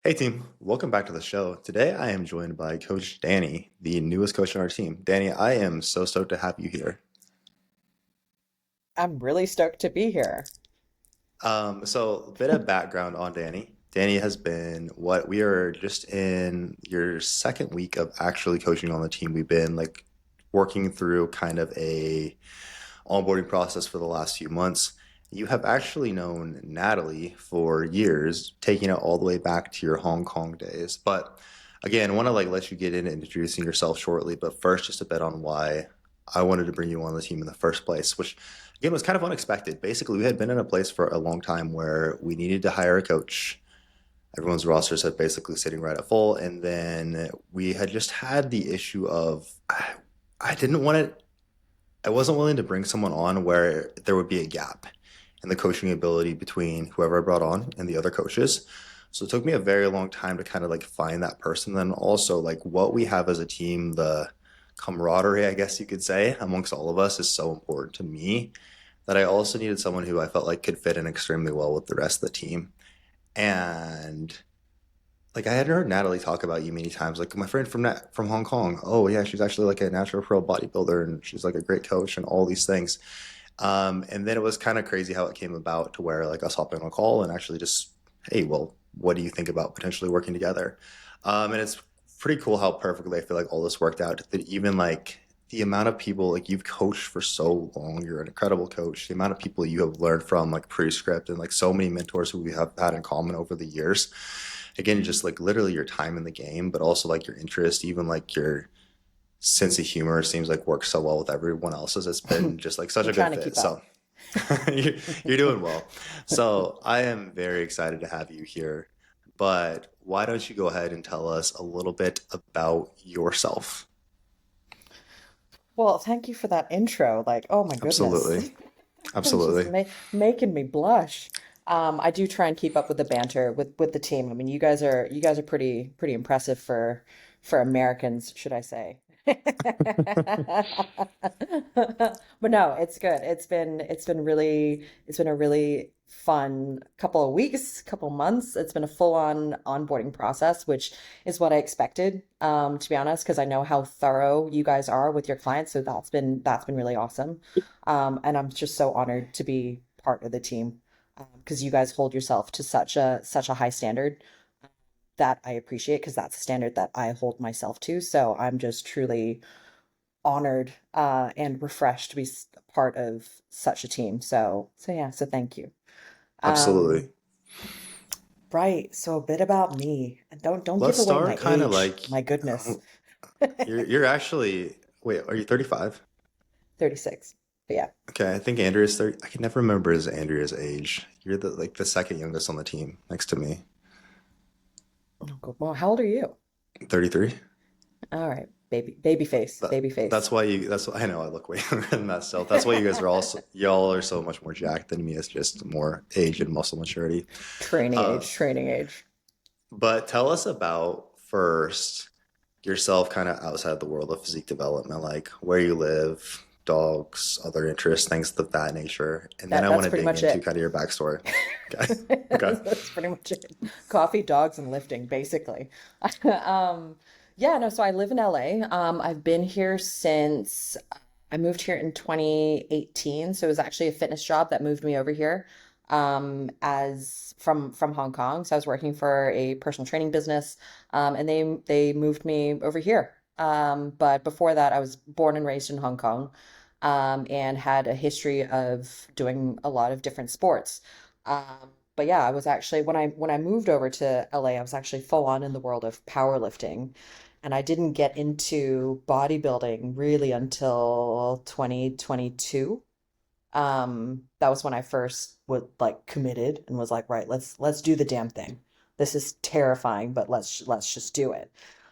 Hey team, welcome back to the show. Today I am joined by Coach Danny, the newest coach on our team. Danny, I am so stoked to have you here. I'm really stoked to be here. So a bit of background on Danny. Danny has been what we are just in your second week of actually coaching on the team. We've been like working through kind of a onboarding process for the last few months. You have actually known Natalie for years, taking it all the way back to your Hong Kong days. But again, I want to like let you get into introducing yourself shortly. But first, just a bit on why I wanted to bring you on the team in the first place, which again was kind of unexpected. Basically, we had been in a place for a long time where we needed to hire a coach. Everyone's rosters had basically sitting right at full, and then we had just had the issue of I didn't want to I wasn't willing to bring someone on where there would be a gap in the coaching ability between whoever I brought on and the other coaches. So it took me a very long time to kind of like find that person. Then also like what we have as a team, the camaraderie, I guess you could say, amongst all of us is so important to me that I also needed someone who I felt like could fit in extremely well with the rest of the team. And like I had heard Natalie talk about you many times, like my friend from Hong Kong. Oh yeah, she's actually like a natural pro bodybuilder and she's like a great coach and all these things. And then it was kind of crazy how it came about to where like us hopping on a call and actually just, hey, well, what do you think about potentially working together? And it's pretty cool how perfectly I feel like all this worked out. That even like the amount of people like you've coached for so long, you're an incredible coach. The amount of people you have learned from like pre-script and like so many mentors who we have had in common over the years. Again, just like literally your time in the game, but also like your interest, even like your sense of humor seems like works so well with everyone else's. It's been just like such I'm a good trying to fit. keep So up. you're, you're doing well. So I am very excited to have you here. But why don't you go ahead and tell us a little bit about yourself? Well, thank you for that intro. Like, oh my goodness. Absolutely. It's just Absolutely. making me blush. I do try and keep up with the banter with the team. I mean, you guys are pretty impressive for Americans, should I say. But no, it's good. It's been a really fun couple of weeks, couple months. It's been a full-on onboarding process, which is what I expected, to be honest, because I know how thorough you guys are with your clients. So that's been really awesome. And I'm just so honored to be part of the team, because you guys hold yourself to such a high standard that I appreciate, because that's a standard that I hold myself to. So I'm just truly honored and refreshed to be part of such a team. So yeah, so thank you. Absolutely. Um, right. So a bit about me. And don't give Let's away start my kind of age. like My goodness. you're actually wait, are you 35? 36. But yeah. Okay, I think Andrea's 30. I can never remember his Andrea's age. You're the like the second youngest on the team next to me. Oh, good. Well, how old are you? 33. All right. Baby face. That Baby face. that's why you that's why I know I look way younger than that still. That's why you guys are also y'all are so much more jacked than me. It's just more age and muscle maturity. Training Uh, age, training age. but tell us about first yourself kind of outside the world of physique development, like where you live, dogs, other interests, things of that nature. And then I want That's to pretty dig much into it. kind of your backstory. Okay. Okay. That's pretty much it. Coffee, dogs, and lifting, basically. Um, yeah, no, so I live in LA. I've been here since I moved here in 2018. So it was actually a fitness job that moved me over here, as from Hong Kong. So I was working for a personal training business, and they moved me over here. But before that, I was born and raised in Hong Kong, and had a history of doing a lot of different sports. But yeah, I was actually when I moved over to LA, I was actually full on in the world of powerlifting, and I didn't get into bodybuilding really until 2022. That was when I first was like committed and was like, right, let's do the damn thing. This is terrifying, but let's just do it.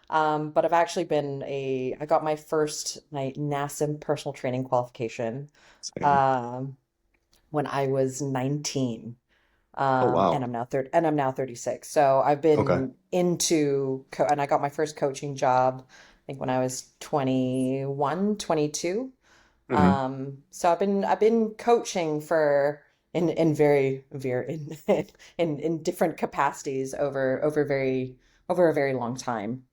But I've actually I got my NASA personal training qualification Same. um, when I was 19. Oh And wow. I'm now 36. So I've Okay. been and I got my first coaching job, I think when I was 21, 22. Hmm. So I've been coaching for in very in different capacities over a very long time,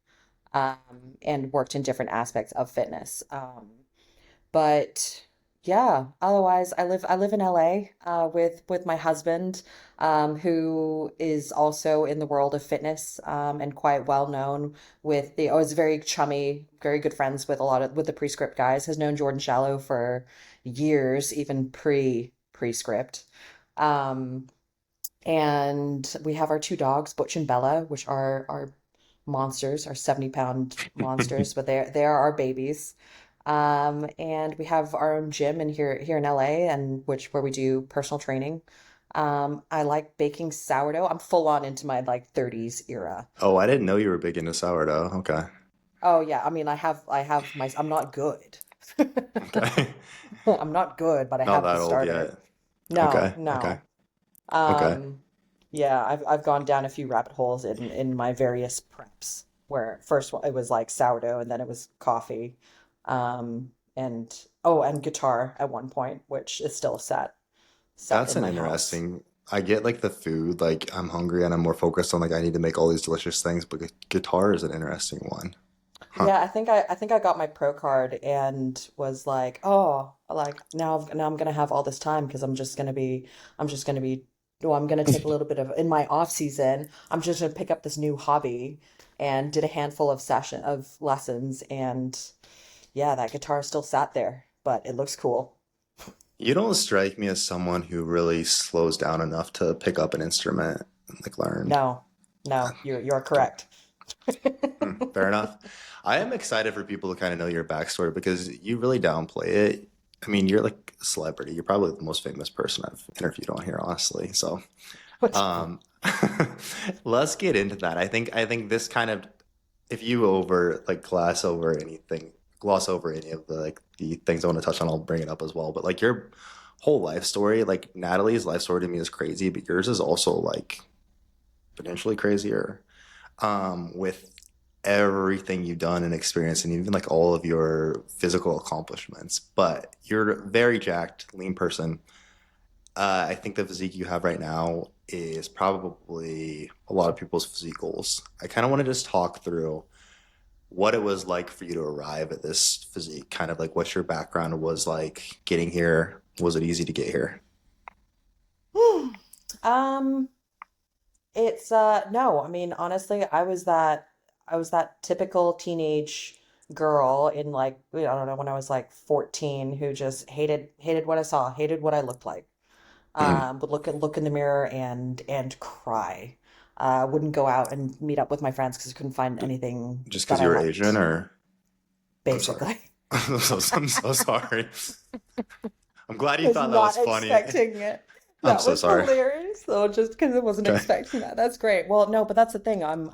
and worked in different aspects of fitness. But yeah, otherwise I live in LA with my husband, who is also in the world of fitness, and quite well known with the, I was very chummy, very good friends with a lot of with the Prescript guys, has known Jordan Shallow for years, even pre-Prescript. Um, and we have our two dogs, Butch and Bella, which are monsters, are 70-pound monsters, but they are our babies. And we have our own gym in here in LA, and which where we do personal training. I like baking sourdough. I'm full on into my like 30s era. Oh, I didn't know you were big into sourdough. Okay. Oh yeah, I mean I have my, I'm not good. Okay. I'm not good, but I Not have the that old starter. yet. No, Okay. Okay. no. Okay. Yeah, I've gone down a few rabbit holes in my various preps where first it was like sourdough and then it was coffee. And oh, and guitar at one point, which is still set That's in an my house. interesting. I get like the food, like I'm hungry and I'm more focused on like I need to make all these delicious things, but guitar is an interesting one. Huh. Yeah, I think I got my pro card and was like, oh, like now I'm gonna have all this time because I'm just gonna be well, I'm gonna take a little bit of in my off season. I'm just gonna pick up this new hobby and did a handful of lessons, and yeah, that guitar still sat there, but it looks cool. You don't strike me as someone who really slows down enough to pick up an instrument and like learn. No, no, you're correct. Fair enough. I am excited for people to kind of know your backstory because you really downplay it. I mean, you're like a celebrity. You're probably the most famous person I've interviewed on here, honestly. So, What's um, let's get into that. I think this kind of, if you over like gloss over any of the like the things I want to touch on, I'll bring it up as well. But like your whole life story, like Natalie's life story to me is crazy, but yours is also like potentially crazier, with everything you've done and experienced and even like all of your physical accomplishments. But you're a very jacked, lean person. I think the physique you have right now is probably a lot of people's physique goals. I kind of want to just talk through what it was like for you to arrive at this physique, kind of like what your background was like getting here. Was it easy to get here? um It's no, I mean honestly, I was that typical teenage girl in like I don't know when I was like 14 who just hated what I saw, hated what I looked like. Mhm. Would look in the mirror and cry. Wouldn't go out and meet up with my friends because I couldn't find anything Just that because I you were Asian, liked, or I'm sorry. basically. I'm so sorry. I'm glad you Was thought that was not funny. expecting it. I'm That so was sorry. hilarious. So just because I wasn't Okay. expecting that. That's great. Well, no, but that's the thing. I'm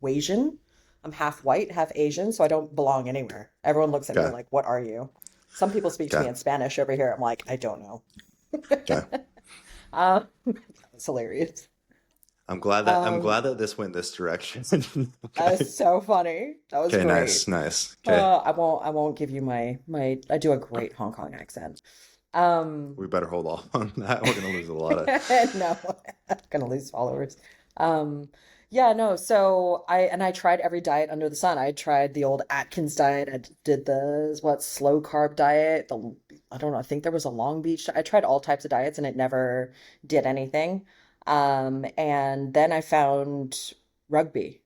Asian. I'm half white, half Asian, so I don't belong anywhere. Everyone looks at me Okay. like, "What are you?" Some people speak to me Okay. in Spanish over here. I'm like, I don't know. Okay. It's hilarious. I'm Um, glad that this went this direction. that Okay. was so funny. That was Okay, nice, great. nice. Okay. I won't give you my I do a great Hong Kong accent. Um, We better hold off on that. We're gonna lose a lot of. no, I'm gonna lose followers. Um, yeah, no, so I tried every diet under the sun. I tried the old Atkins diet. I did the what slow carb diet. The I don't know, I think there was a Long Beach. I tried all types of diets and it never did anything. And then I found rugby,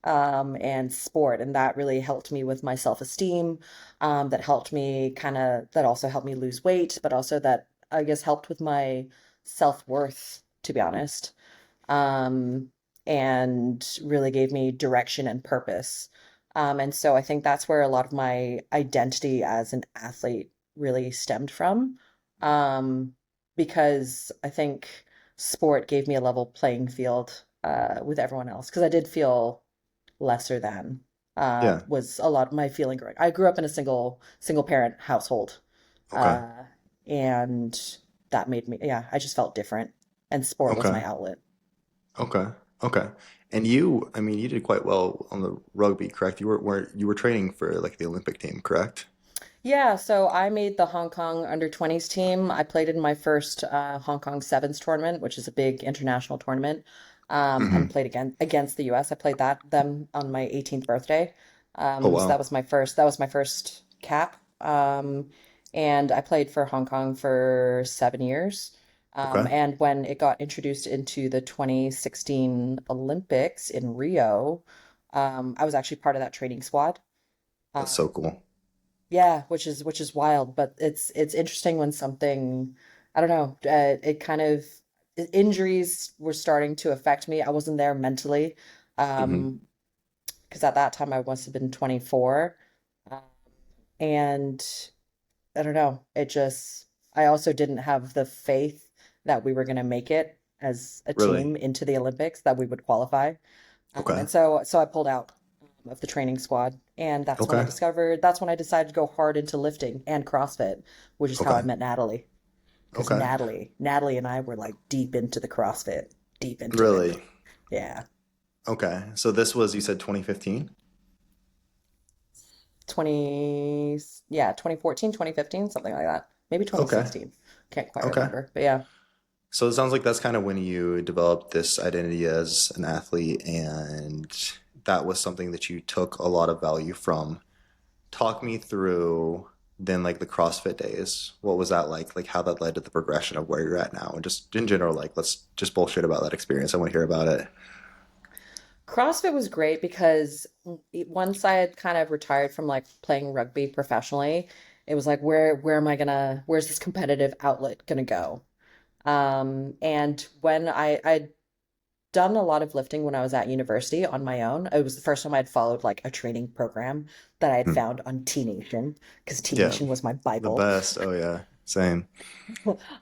and sport, and that really helped me with my self-esteem. That helped me that also helped me lose weight, but also that I guess helped with my self-worth, to be honest. Um, and really gave me direction and purpose. And so I think that's where a lot of my identity as an athlete really stemmed from. Um, because I think sport gave me a level playing field with everyone else. Because I did feel lesser than Yeah. was a lot of my feeling growing. I grew up in a single parent household, Okay. uh, and that made me, yeah, I just felt different, and sport was Okay. my outlet. Okay. Okay. And you, I mean, you did quite well on the rugby, correct? You were training for like the Olympic team, correct? Yeah, so I made the Hong Kong under 20s team. I played in my first Hong Kong Sevens tournament, which is a big international tournament, and Hmm. played against the US. I played them on my 18th birthday. Oh So wow. that was my first cap. And I played for Hong Kong for 7 years. Okay. And when it got introduced into the 2016 Olympics in Rio, I was actually part of that training squad. That's Um, so cool. yeah, which is wild, but it's interesting when something, I don't know, it kind of injuries were starting to affect me. I wasn't there mentally, Hmm. um, because at that time I must have been 24, uh, and I don't know, it just I also didn't have the faith that we were going to make it as a Really? team into the Olympics, that we would qualify. Okay. And so I pulled out of the training squad. And Okay. that's when I decided to go hard into lifting and CrossFit, which is how I Okay. met Natalie. Because Okay. Natalie and I were like deep into the CrossFit, deep into it. Really? Yeah. Okay. So this was, you said 2015? 2014, 2015, something like that. Maybe Okay. 2016. Can't quite Okay. remember. But yeah. So it sounds like that's kind of when you developed this identity as an athlete, and that was something that you took a lot of value from. Talk me through then like the CrossFit days. What was that like? Like how that led to the progression of where you're at now, and just in general, like let's just bullshit about that experience. I want to hear about it. CrossFit was great because once I had kind of retired from like playing rugby professionally, it was like where am I gonna where's this competitive outlet gonna go? And when I'd done a lot of lifting when I was at university on my own. It was the first time I'd followed like a training program that I had Hmm. found on T Nation because T Yeah, Nation was my the Bible. best. Oh yeah, same.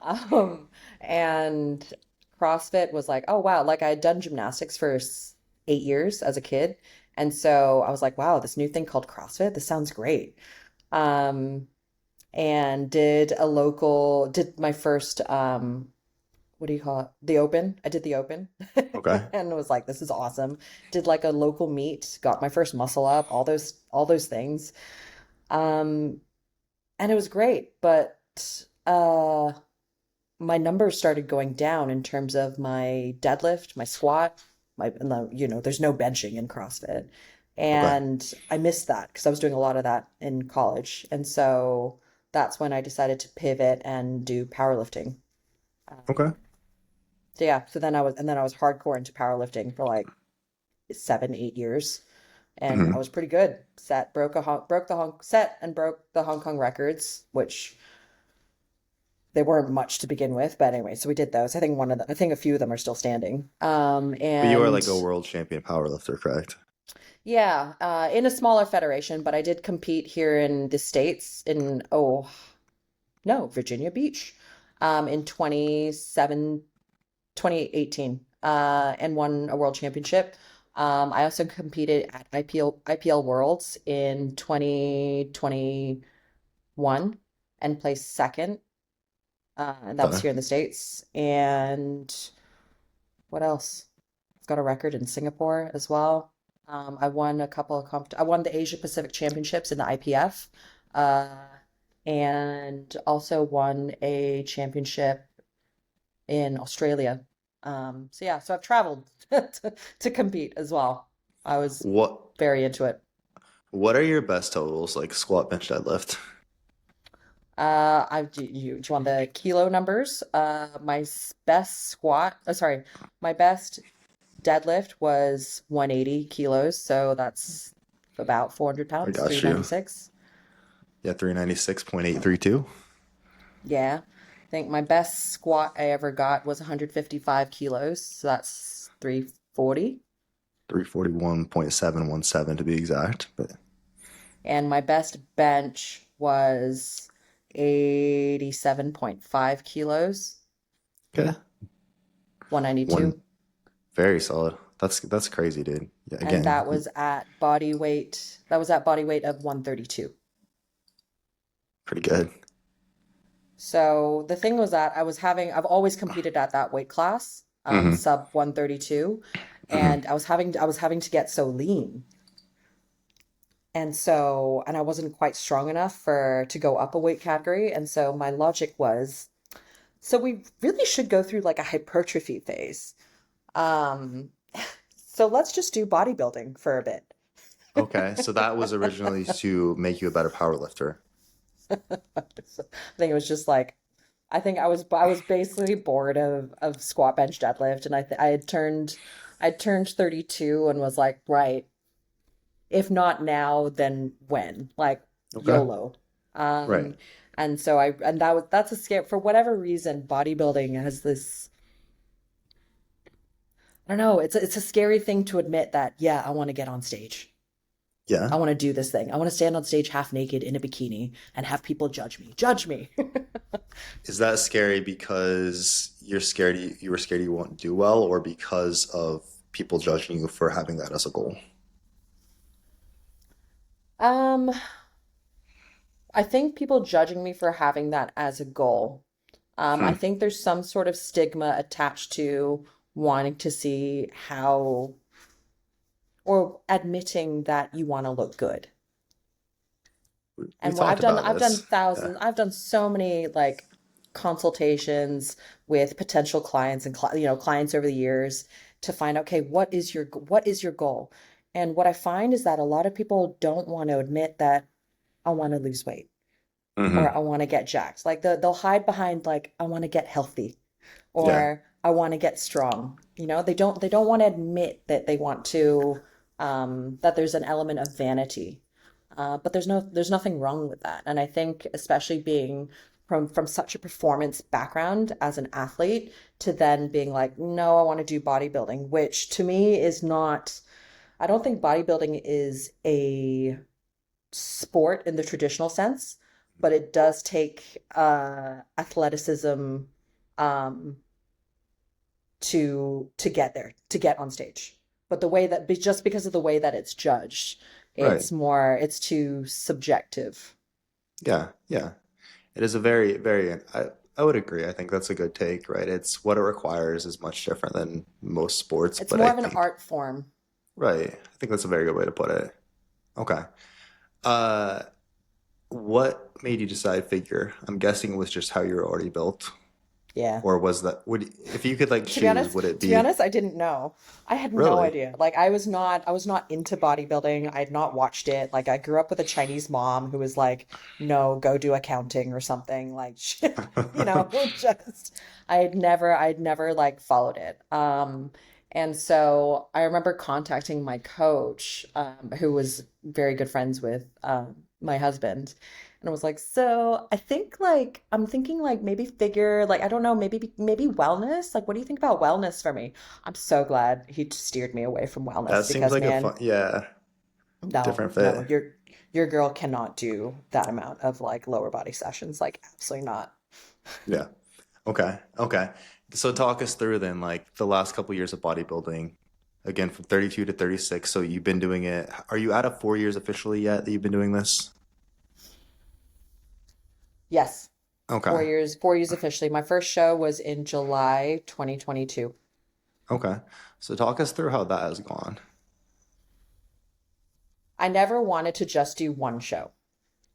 Um, and CrossFit was like, oh wow, like I had done gymnastics for 8 years as a kid. And so I was like, wow, this new thing called CrossFit, this sounds great. Um, and did my first what do you call it? The Open. I did the Open Okay. and was like, this is awesome. Did like a local meet, got my first muscle up, all those things. Um, and it was great, but uh my numbers started going down in terms of my deadlift, my squat, there's no benching in CrossFit. Okay. And I missed that because I was doing a lot of that in college. And so that's when I decided to pivot and do powerlifting. Okay. So yeah, and then I was hardcore into powerlifting for like 7, 8 years, and I Hmm. was pretty good. Broke the Hong set and broke the Hong Kong records, which they weren't much to begin with, but anyway, so we did those. I think a few of them are still standing. But you are And like a world champion powerlifter, correct? yeah, in a smaller federation, but I did compete here in the States in, oh no, Virginia Beach, in 2018, and won a world championship. I also competed at IPL Worlds in 2021 and placed second. And that was Okay. here in the States. And what else? I've got a record in Singapore as well. I won the Asia Pacific Championships in the IPF, uh, and also won a championship in Australia. So yeah, so I've traveled to compete as well. I was What very into it. What are your best totals like squat, bench, deadlift? Do you want the kilo numbers? Best squat, sorry, my best deadlift was 180 kilos, so that's about 400 I pounds, got you. 396. Yeah, 396.832. Yeah. I think my best squat I ever got was 155 kilos, so that's 340. 341.717 to be exact. But And my best bench was 87.5 kilos, okay. One 192. very solid. That's crazy, dude. Yeah, And again, that was at body weight of 132. pretty good. So the thing was that I've always competed at that weight class, Hmm. sub 132, Hmm. and I was having to get so lean. And I wasn't quite strong enough for to go up a weight category. And so my logic was, so we really should go through like a hypertrophy phase. Um, so let's just do bodybuilding for a bit. Okay, so that was originally to make you a better power lifter. So I think it was just like I was basically bored of squat bench deadlift, and I had turned 32 and was like, right, if not now, then when? Like Okay. YOLO. Right. Um, and so that's a scare for whatever reason. Bodybuilding has this, I don't know, it's a scary thing to admit that, yeah, I want to get on stage. Yeah. I want to do this thing. I want to stand on stage half naked in a bikini and have people judge me. Judge me. Is that scary because you were scared you won't do well, or because of people judging you for having that as a goal? Um, I think people judging me for having that as a goal. I Hmm. think there's some sort of stigma attached to wanting to see how, or admitting that you want to look good. We And what talked about I've done this. Yeah. thousands, I've done so many like consultations with potential clients and clients over the years to find out, okay, what is your goal? And what I find is that a lot of people don't want to admit that I want to lose weight or Hmm. I want to get jacked. Like they'll hide behind like I want to get healthy Yeah. or I want to get strong. They don't want to admit that they want to that there's an element of vanity. But there's nothing wrong with that. And I think especially being from such a performance background as an athlete to then being like, no, I want to do bodybuilding, which to me is not, I don't think bodybuilding is a sport in the traditional sense, but it does take athleticism um, to get there, to get on stage. But just because of the way that it's judged, Right. it's too subjective. Yeah. Yeah. It is a very, very, I would agree. I think that's a good take, right? It's what it requires is much different than most sports, It's but I more of an think, art form. right. I think that's a very good way to put it. Okay. Uh, what made you decide figure? I'm guessing it was just how you're already built, Yeah. or was that, if you could like To be choose, honest, would it to be be honest, I didn't know. I had no really? idea. Like I was not into bodybuilding. I had not watched it. Like I grew up with a Chinese mom who was like, "No, go do accounting or something." Like, just I had never like followed it. And so I remember contacting my coach, who was very good friends with my husband. And I was like, so I think like I'm thinking like maybe figure like I don't know, maybe wellness. Like what do you think about wellness for me? I'm so glad he steered me away from That wellness seems because like a man, fun, yeah, no, different no, fit. your girl cannot do that amount of like lower body sessions. Like absolutely not. Yeah. Okay. Okay. So talk us through then, like the last couple years of bodybuilding, again from 32 to 36. So you've been doing it. Are you out of 4 years officially yet that you've been doing this? Yes. Okay. 4 years officially. My first show was in July 2022. Okay. So talk us through how that has gone. I never wanted to just do one show.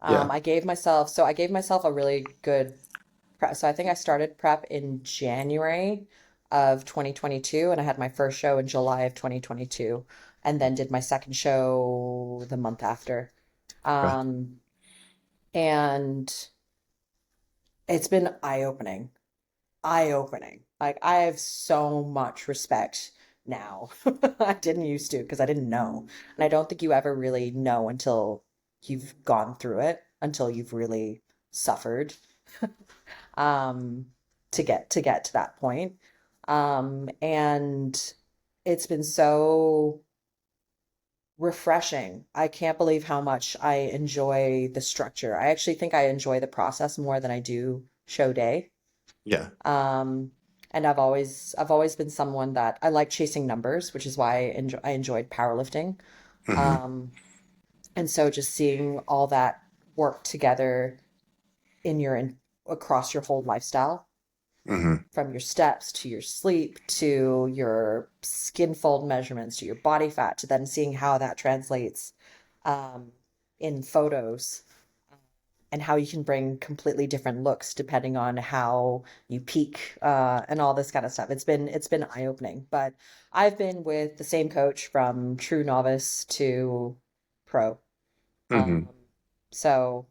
Yeah. I gave myself a really good prep. So I think I started prep in January of 2022, and I had my first show in July of 2022, and then did my second show the month after. Okay. Um, and it's been eye-opening, eye-opening. Like I have so much respect now. I didn't used to because I didn't know. And I don't think you ever really know until you've gone through it, until you've really suffered um, to get to that point. And it's been so refreshing. I can't believe how much I enjoy the structure. I actually think I enjoy the process more than I do show day. Yeah. Um, and I've always been someone that I like chasing numbers, which is why I enjoyed powerlifting. Hmm. Um, and so just seeing all that work together across your whole lifestyle Hmm. from your steps to your sleep to your skin fold measurements to your body fat to then seeing how that translates. in photos and how you can bring completely different looks depending on how you peak and all this kind of stuff. It's been eye-opening, but I've been with the same coach from true novice to pro. Um, Hmm. so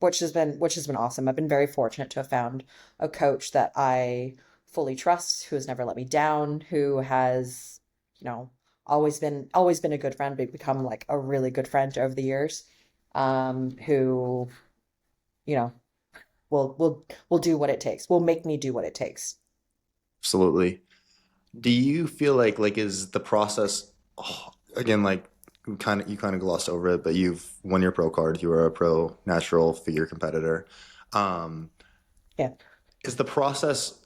which has been awesome. I've been very fortunate to have found a coach that I fully trust, who has never let me down, who has, you know, always been a good friend, but become like a really good friend over the years. Who, you know, will do what it takes. Will make me do what it takes. Absolutely. Do you feel like is the process again like you kind of glossed over it, but you've won your pro card. You are a pro natural figure competitor. Um, Yeah. is the process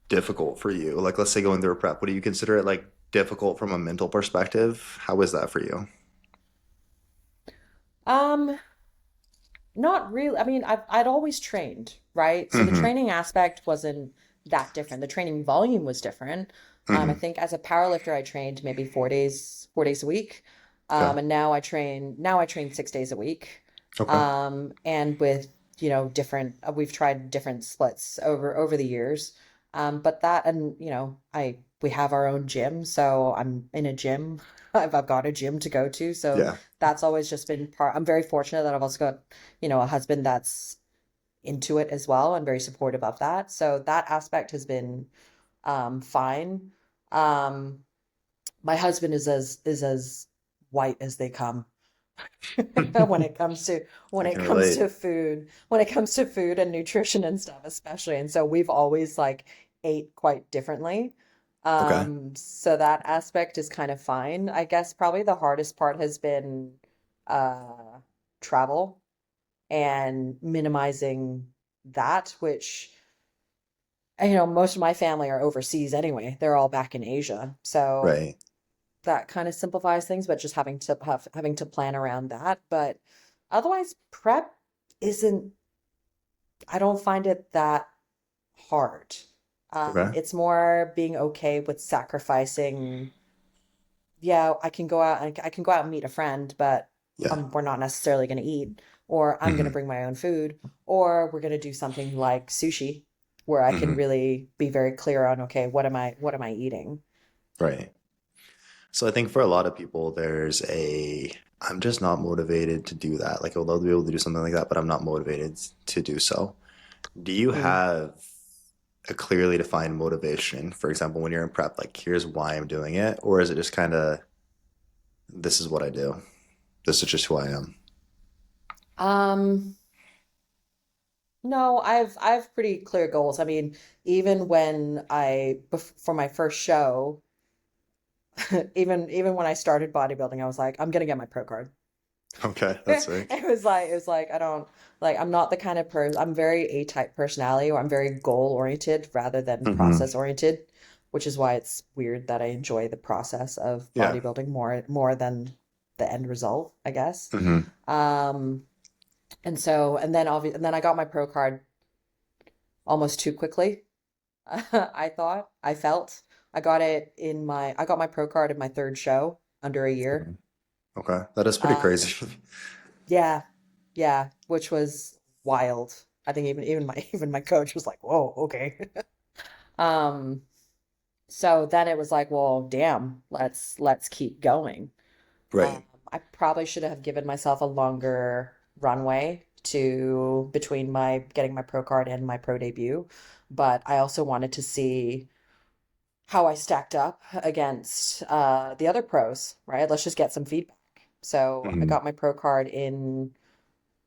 difficult for you? Like, let's say going through a prep, would you consider it like difficult from a mental perspective? How is that for you? Um, Not really. I mean, I'd always trained, right? So the Hmm. training aspect wasn't that different. The training volume was different. I Hmm. think as a powerlifter, I trained maybe 4 days a week. Okay. And now I train 6 days a week. Okay. And with, different, we've tried different splits over the years. But that, and, we have our own gym. So I'm in a gym. I've got a gym to go to. So Yeah. that's always just been part. I'm very fortunate that I've also got a husband that's into it as well and very supportive of that. So that aspect has been fine. Um, my husband is as white as they come when it comes to when I it can comes relate. to food and nutrition and stuff, especially. And so we've always like ate quite differently. Okay. So that aspect is kind of fine. I guess probably the hardest part has been uh travel and minimizing that, which most of my family are overseas anyway. They're all back in Asia. So Right. that kind of simplifies things, but just having to plan around that. But otherwise, prep isn't, I don't find it that hard. Okay. It's more being okay with sacrificing. Yeah, I can go out and meet a friend, but Yeah. we're not necessarily going to eat, or I'm going to Hmm. bring my own food, or we're going to do something like sushi, where I can Hmm. really be very clear on, okay, what am I eating? Right. So I think for a lot of people, I'm just not motivated to do that. Like, I would love to be able to do something like that, but I'm not motivated to do so. Do you Mm. have a clearly defined motivation? For example, when you're in prep, like, here's why I'm doing it, or is it just kind of, this is what I do. This is just who I am. Um, no, I've pretty clear goals. I mean, even when for my first show, even when I started bodybuilding, I was like, I'm gonna get my pro card. Okay, that's sick. It was like I don't like I'm not the kind of person. I'm very A-type personality, or I'm very goal oriented rather than Hmm. process oriented, which is why it's weird that I enjoy the process of Yeah. bodybuilding more than the end result, I guess. Hmm. Um, and then I got my pro card almost too quickly. I felt I got my pro card in my third show under a year. Okay, that is pretty Um, crazy. yeah, yeah, which was wild. I think even my even my coach was like, "Whoa, okay." Um, so then it was like, "Well, damn, let's keep going." Um, Right. I probably should have given myself a longer runway to between my getting my pro card and my pro debut, but I also wanted to see how I stacked up against the other pros, right? Let's just get some feedback. So I Hmm. got my pro card in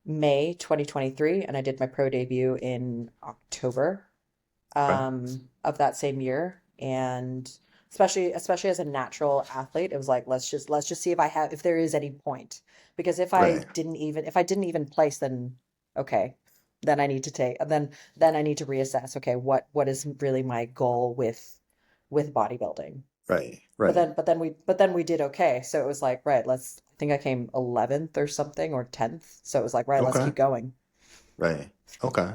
May 2023, and I did my pro debut in October Okay. of that same year. And especially as a natural athlete, it was like let's just see if there is any point. Because Right. if I didn't even place, then okay, then I need to take then I need to reassess. Okay, what is really my goal with bodybuilding? Right. But Right. then we did okay. So it was like, right, I think I came 11th or something, or 10th. So it was like, right, let's Okay. keep going. Right. Okay.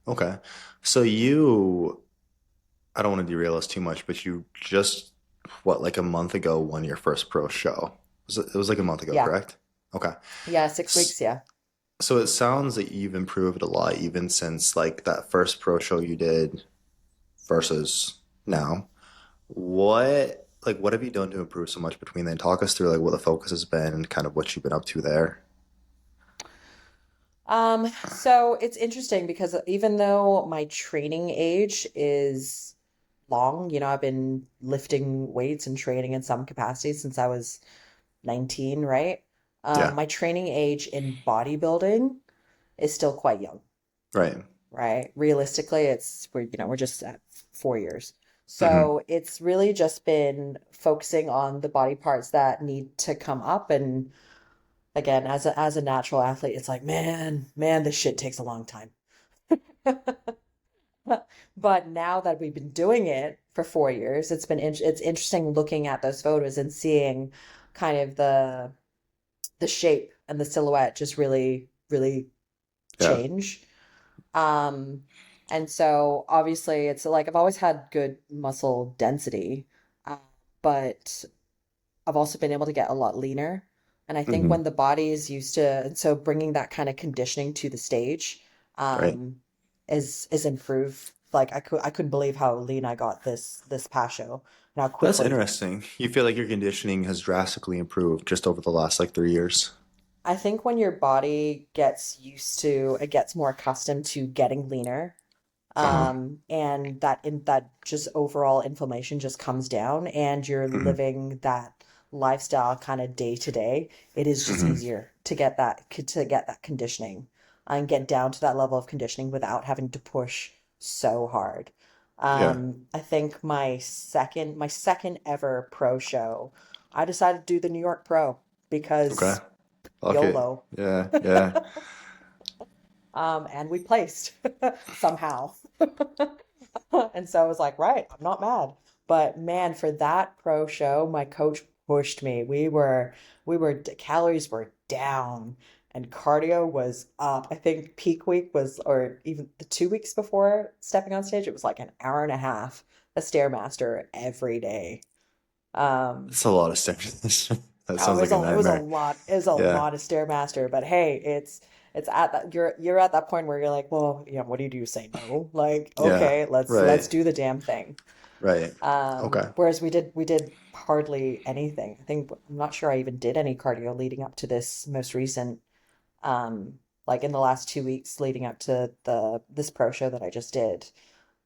Okay. So I don't want to derail us too much, but you just, what, like a month ago won your first pro show. It was like a month ago, Yeah. correct? Okay. Yeah, 6 weeks, S- yeah. So it sounds that you've improved a lot even since like that first pro show you did versus now. What have you done to improve so much between then? Talk us through like what the focus has been and kind of what you've been up to there. So it's interesting because even though my training age is long, I've been lifting weights and training in some capacity since I was 19, right? Yeah. My training age in bodybuilding is still quite young, Right. right? Realistically, we're just at 4 years. Hmm. So it's really just been focusing on the body parts that need to come up. And again, as a natural athlete, it's like, man, this shit takes a long time. But now that we've been doing it for 4 years, it's interesting looking at those photos and seeing kind of the shape and the silhouette just really, really Yeah. change. Um, and so obviously it's like I've always had good muscle density, uh, but I've also been able to get a lot leaner. And I think Hmm. when the body is used to, and so bringing that kind of conditioning to the stage, Right. um, is improved. Like I couldn't believe how lean I got this past show and how That's quickly. interesting. You feel like your conditioning has drastically improved just over the last like 3 years. I think when your body gets used to, it gets more accustomed to getting leaner, Uh-huh. and that just overall inflammation just comes down, and you're Hmm. living that lifestyle kind of day to day. It is just Hmm. easier to get that conditioning and get down to that level of conditioning without having to push so hard. Yeah. I think my second ever pro show, I decided to do the New York Pro Okay. because Okay. YOLO. Yeah. Yeah. And we placed somehow. And so I was like, right, I'm not mad. But man, for that pro show, my coach pushed me. Calories were down and cardio was up. I think peak week was, or even the 2 weeks before stepping on stage, it was like an hour and a half, a Stairmaster every day. Um, It's a lot of steps. That Oh, sounds like a it was a nightmare. lot. It was a Yeah. lot of Stairmaster, but hey, it's at that you're at that point where you're like, well, what do you do? Say no? Like, Yeah. okay, let's Right. do the damn thing. Right. Okay. Whereas we did hardly anything. I think I'm not sure I even did any cardio leading up to this most recent, like in the last 2 weeks leading up to the this pro show that I just did.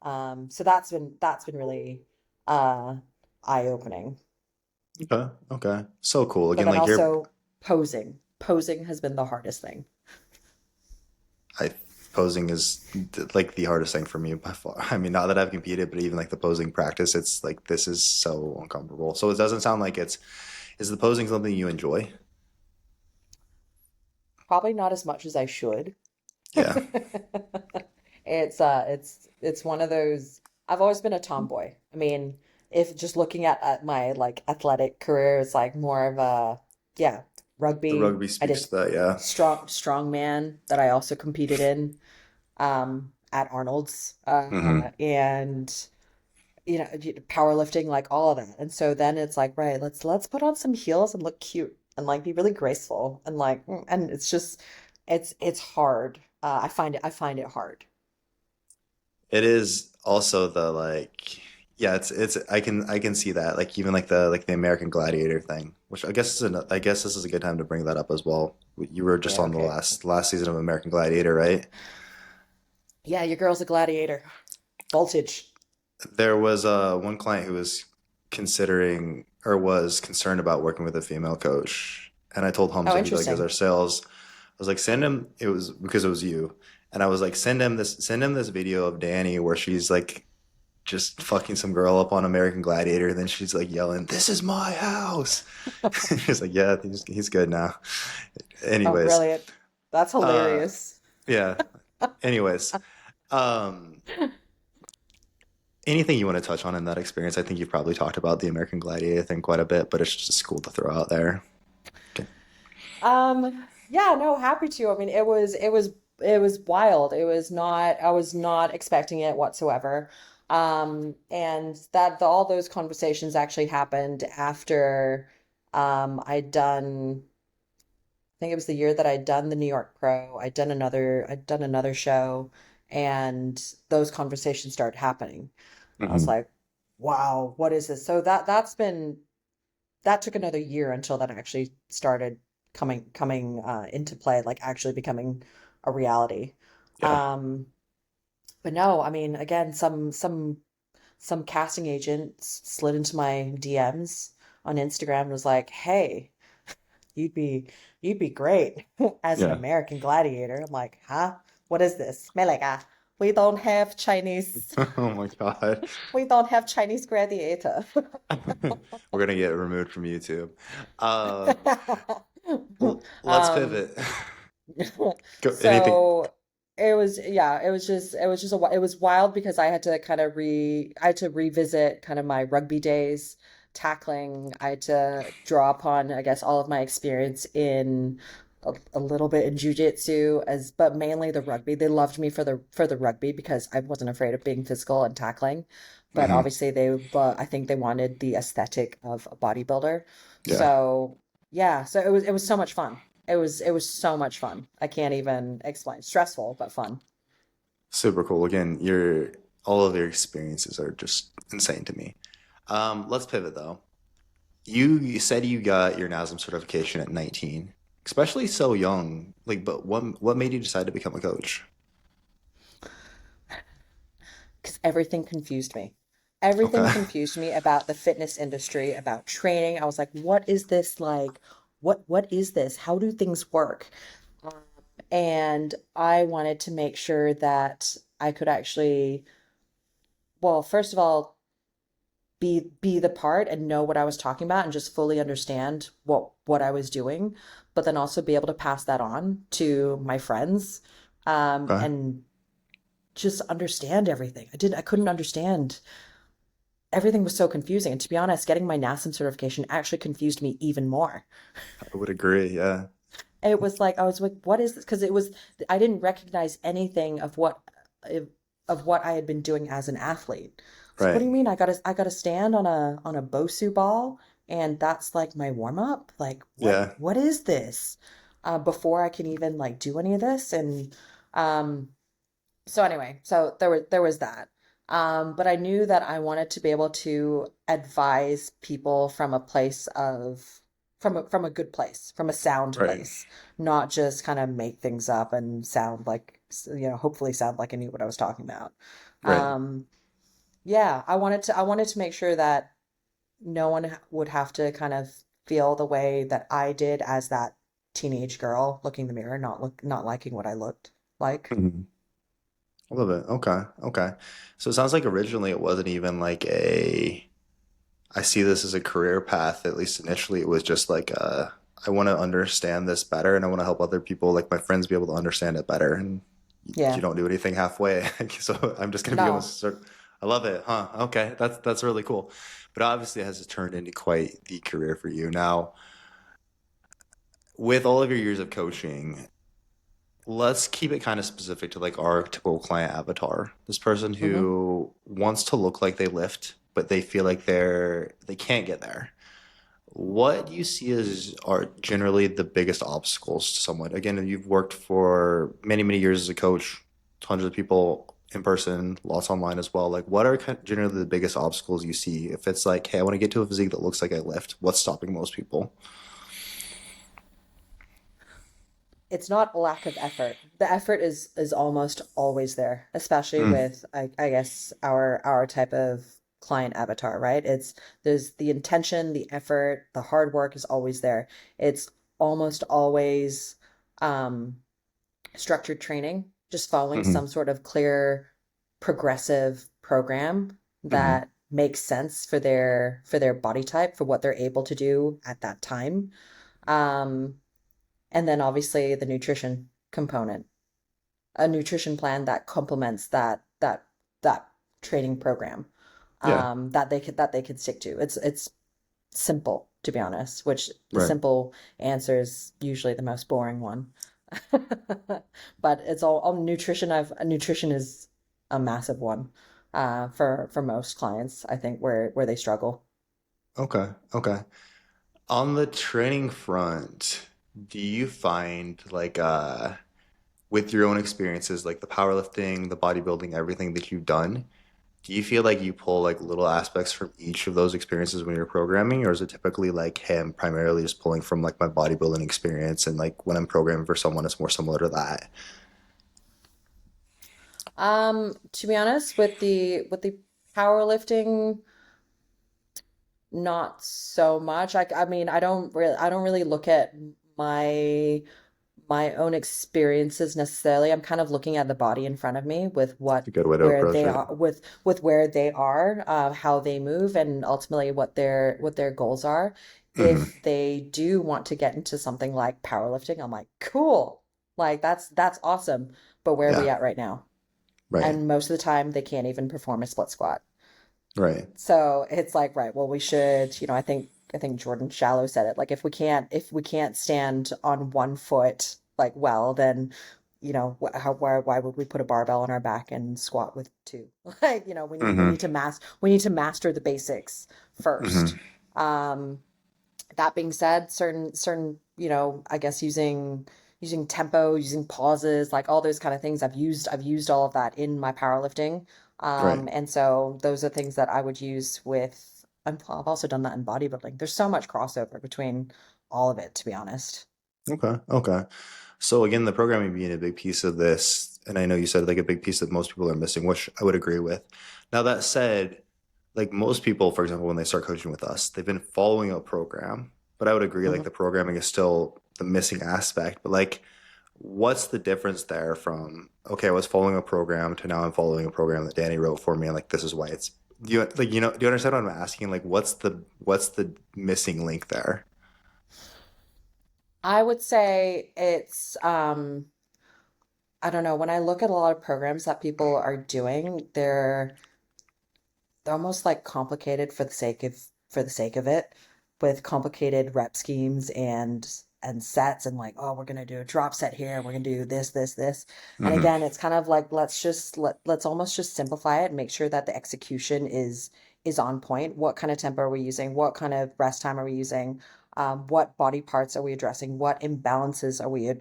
So that's been really uh eye-opening. Okay. Okay. So cool. But Again, then like you're also posing. Posing has been the hardest thing. I posing is like the hardest thing for me by far. I mean, not that I've competed, but even like the posing practice, it's like this is so uncomfortable. So it doesn't sound like it's is the posing something you enjoy? Probably not as much as I should. Yeah. It's one of those. I've always been a tomboy. I mean, if just looking at my like athletic career, it's like more of a, yeah, The rugby. rugby I speaks did to that, yeah. strongman that I also competed in at Arnold's, Hmm. and powerlifting, like all of that. And so then it's like, right, let's put on some heels and look cute and like be really graceful and like, and it's just it's hard. I find it hard. It is also the like yeah, it's I can see that. Like even like the American Gladiator thing, which I guess this is a good time to bring that up as well. You were just Yeah, on the okay. last season of American Gladiator, right? Yeah, your girl's a gladiator. Voltage. There was one client who was considering or was concerned about working with a female coach, and I told Oh, Hamza, he like does interesting. our sales. I was like, send him. It was because it was you, and I was like, send him this video of Dani where she's like just fucking some girl up on American Gladiator, and then she's like yelling, "This is my house." He's like, "Yeah, he's good now." Oh, Anyways, brilliant. That's uh, hilarious. yeah. Anyways, um, anything you want to touch on in that experience? I think you've probably talked about the American Gladiator thing quite a bit, but it's just cool to throw out there. Okay. Yeah, no, happy to. I mean, it was wild. It was not, I was not expecting it whatsoever. And all those conversations actually happened after I'd done think it was the year that I'd done the New York Pro. I'd done another show, and those conversations started happening. I was Hmm. like, wow, what is this? So that took another year until that actually started coming into play, like actually becoming a reality. Yeah. Um, but no, I mean, again, some casting agent slid into my DMs on Instagram and was like, "Hey, you'd be you'd be great as an Yeah. American gladiator." I'm like, "Huh? What is this? Melega, we don't have Chinese Oh my God. we don't have Chinese gladiator." We're gonna get removed from YouTube. Uh, let's Um, pivot. Go, anything? so it was just it was wild because I had to revisit kind of my rugby days, tackling. I had to draw upon, I guess, all of my experience in a little bit in jujitsu but mainly the rugby. They loved me for the rugby because I wasn't afraid of being physical and tackling. But Hmm. obviously I think they wanted the aesthetic of a bodybuilder. Yeah. So yeah, so it was so much fun. It was so much fun. I can't even explain. Stressful, but fun. Super cool. Again, your all of your experiences are just insane to me. Let's pivot though. You said you got your NASM certification at 19, especially so young. Like, but what made you decide to become a coach? Because everything confused me. Okay. Everything confused me about the fitness industry, about training. I was like, what is this like? What is this? How do things work? Um, and I wanted to make sure that I could actually, well, first of all, be the part and know what I was talking about and just fully understand what I was doing, but then also be able to pass that on to my friends, Okay. and just understand everything. I couldn't understand. Everything was so confusing. And to be honest, getting my NASM certification actually confused me even more. I would agree. Yeah. It was like I was like, what is this? Because it was I didn't recognize anything of what I had been doing as an athlete. So what do you Right. mean? I gotta stand on a Bosu ball and that's like my warm up? Like Yeah. what is this? Before I can even like do any of this. And um so anyway, so there was that. But I knew that I wanted to be able to advise people from a place of from a good place, from a sound Right. place, not just kind of make things up and sound like, hopefully sound like I knew what I was talking about. Right. Um, yeah, I wanted to make sure that no one would have to kind of feel the way that I did as that teenage girl looking in the mirror, not liking what I looked like. Mhm. I love it. Okay. Okay. So it sounds like originally it wasn't even like I see this as a career path, at least initially. It was just like, I want to understand this better and I want to help other people, like my friends, be able to understand it better. And you Yeah. don't do anything halfway. So I'm just going to become a No. cert. I love it. Huh. Okay. That's really cool. But obviously it has turned into quite the career for you. Now, with all of your years of coaching, let's keep it kind of specific to like our typical client avatar. This person Hmm. who wants to look like they lift, but they feel like they can't get there. What do you see as are generally the biggest obstacles to someone? Again, you've worked for many, many years as a coach, hundreds of people in person, lots online as well. Like, what are generally the biggest obstacles you see? If it's like, hey, I want to get to a physique that looks like I lift, what's stopping most people? It's not a lack of effort. The effort is almost always there, especially Mm, with I guess our type of client avatar, right? It's there's the intention, the effort, the hard work is always there. It's almost always um structured training, just following hmm some sort of clear progressive program hmm that makes sense for their body type, for what they're able to do at that time. Um and then obviously the nutrition component, a nutrition plan that complements that training program, Yeah, that they can stick to. It's simple, to be honest, which the right. simple answer is usually the most boring one. But it's all nutrition. Nutrition is a massive one for most clients, I think, where they struggle. Okay, okay. On the training front, Do you find like with your own experiences, like the powerlifting, the bodybuilding, everything that you've done, do you feel like you pull like little aspects from each of those experiences when you're programming, or is it typically like, hey, I'm primarily just pulling from like my bodybuilding experience, and like when I'm programming for someone, it's more similar to that? To be honest, with the powerlifting, not so much. I mean, I don't really look at my my own experiences necessarily. I'm kind of looking at the body in front of me with It's what a good way to where approach they it. are with where they are, how they move, and ultimately what their goals are. Hmm. If they do want to get into something like powerlifting, I'm like, cool. Like that's awesome. But where are we Yeah. at right now? Right. And most of the time they can't even perform a split squat. Right. So it's like, right, well, we should, I think Jordan Shallow said it. Like if we can't stand on one foot, like, well, then, why would we put a barbell on our back and squat with two? Like, Hmm. we need to master the basics first. Hmm. Um, that being said, certain, I guess using tempo, using pauses, like all those kind of things. I've used all of that in my powerlifting. Right. And so those are things that I would use with, I've also done that in bodybuilding. There's so much crossover between all of it, to be honest. Okay. Okay. So again, the programming being a big piece of this, and I know you said like a big piece that most people are missing, which I would agree with. Now that said, like most people, for example, when they start coaching with us, they've been following a program, but I would agree like Mhm. the programming is still the missing aspect. But like, what's the difference there from okay, I was following a program to now I'm following a program that Danny wrote for me, and like this is why it's do you like do you understand what I'm asking? Like, what's the missing link there? I would say it's, I don't know, when I look at a lot of programs that people are doing, they're almost like complicated for the sake of it, with complicated rep schemes and sets, and like, oh, we're gonna do a drop set here, we're gonna do this. And Hmm. again, it's kind of like, let's almost just simplify it and make sure that the execution is on point. What kind of tempo are we using? What kind of rest time are we using? What body parts are we addressing? What imbalances are we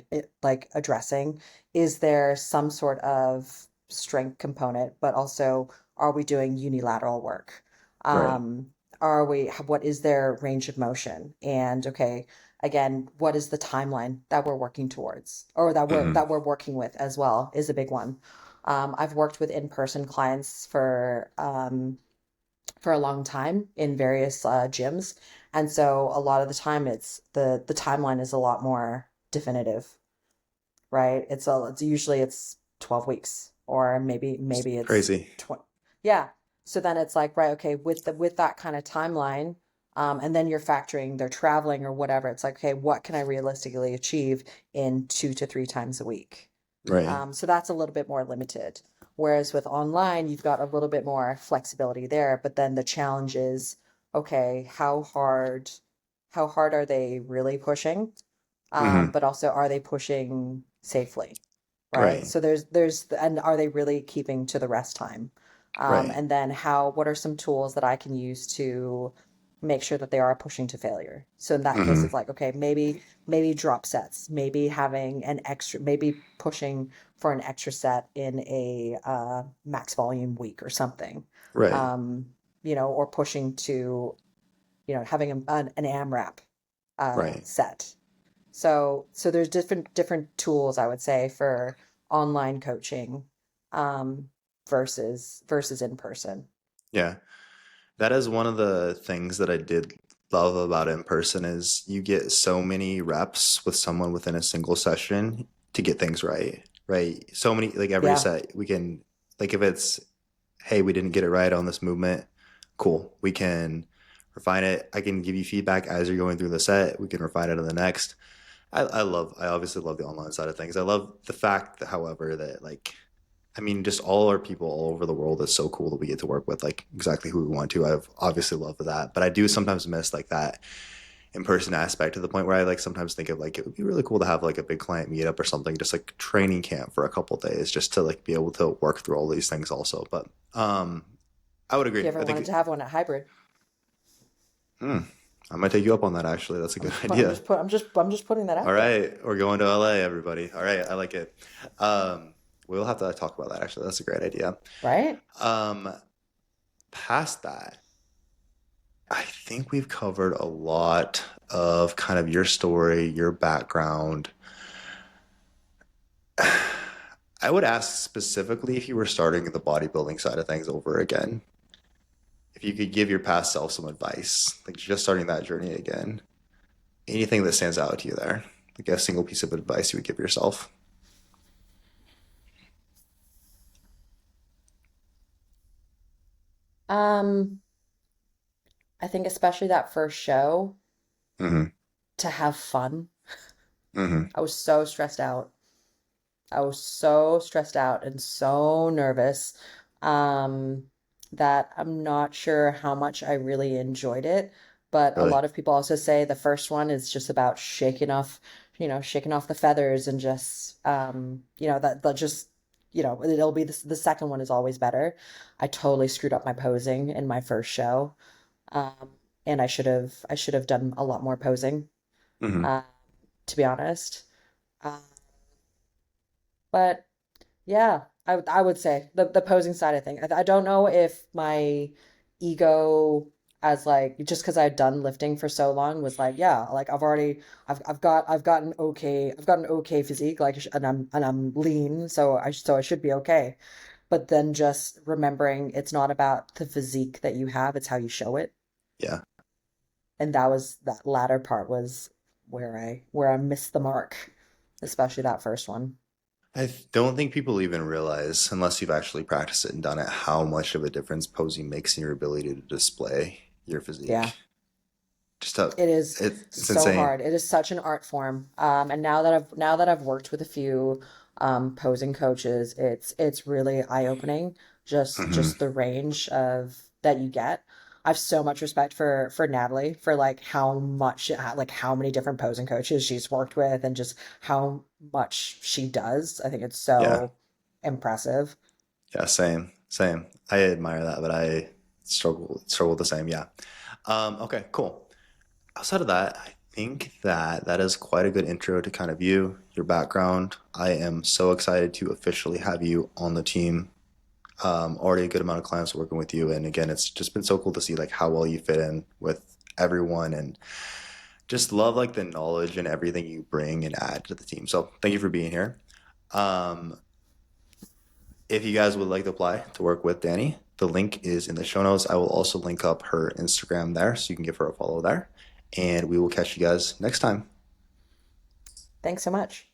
like addressing? Is there some sort of strength component, but also, are we doing unilateral work? Right. Um, what is their range of motion? And okay, again, what is the timeline that we're working towards, or that we're Hmm. that we're working with as well, is a big one. I've worked with in-person clients for a long time in various gyms, and so a lot of the time the timeline is a lot more definitive, right? It's usually it's 12 weeks, or maybe it's Crazy. 20. Yeah. So then it's like, right, okay, with that kind of timeline, and then you're factoring their traveling or whatever. It's like, okay, what can I realistically achieve in 2 to 3 times a week? Right. So that's a little bit more limited. Whereas with online, you've got a little bit more flexibility there, but then the challenge is, okay, how hard are they really pushing? Hmm. But also, are they pushing safely, right? Right. So and are they really keeping to the rest time? Right. And then what are some tools that I can use to make sure that they are pushing to failure? So in that case, Hmm. it's like, okay, maybe drop sets, maybe having an extra, maybe pushing for an extra set in a max volume week or something. Right. Um, or pushing to, having an AMRAP Right. set. So there's different tools, I would say, for online coaching, um, versus in person. Yeah. That is one of the things that I did love about in person is you get so many reps with someone within a single session to get things right. Right. So many like every Yeah. set we can like if it's hey, we didn't get it right on this movement, cool. We can refine it. I can give you feedback as you're going through the set. We can refine it on the next. I obviously love the online side of things. I love the fact that, however, that like, I mean, just all our people all over the world is so cool that we get to work with like exactly who we want to. I've obviously loved that, but I do sometimes miss like that in-person aspect to the point where I like sometimes think of like it would be really cool to have like a big client meetup or something, just like training camp for a couple days, just to like be able to work through all these things also. But I would If agree. you I ever wanted think to have one at hybrid. hmm, I'm gonna take you up on that actually. That's a good idea. I'm just putting that All out there, right, we're going to LA, everybody. All right, I like it. We'll have to talk about that actually. That's a great idea. right? Um, Past that, I think we've covered a lot of kind of your story, your background. I would ask specifically if you were starting the bodybuilding side of things over again, if you could give your past self some advice, like just starting that journey again, anything that stands out to you there, like a single piece of advice you would give yourself. Um, I think especially that first show Hmm. to have fun. Hmm. I was so stressed out. I was so stressed out and so nervous um, that I'm not sure how much I really enjoyed it. But a Really? lot of people also say the first one is just about shaking off the feathers and just, that just, it'll be the second one is always better. I totally screwed up my posing in my first show. Um, and I should have done a lot more posing, Hmm. uh, to be honest. Uh, but yeah, I would say the posing side of thing. I don't know if my ego as like just because I've done lifting for so long was like, yeah, like I've got an okay physique, like, and I'm lean, so I should be okay. But then just remembering it's not about the physique that you have, it's how you show it. Yeah. And that latter part was where I missed the mark, especially that first one. Don't think people even realize, unless you've actually practiced it and done it, how much of a difference posing makes in your ability to display your Yeah. physique. Just how It is it's so insane. hard. It is such an art form. And now that I've worked with a few posing coaches, it's really eye-opening. Hmm. Just the range of that you get. I have so much respect for Natalie for like how many different posing coaches she's worked with and just how much she does. I think it's Yeah. so impressive. Yeah. Same. Same. I admire that, but I struggle the same. Yeah. Okay. Cool. Outside of that, I think that that is quite a good intro to kind of you, your background. I am so excited to officially have you on the team. Already a good amount of clients working with you, and again, it's just been so cool to see like how well you fit in with everyone, and just love like the knowledge and everything you bring and add to the team. So thank you for being here. Um, if you guys would like to apply to work with Dani, the link is in the show notes. I will also link up her Instagram there so you can give her a follow there. And we will catch you guys next time. Thanks so much.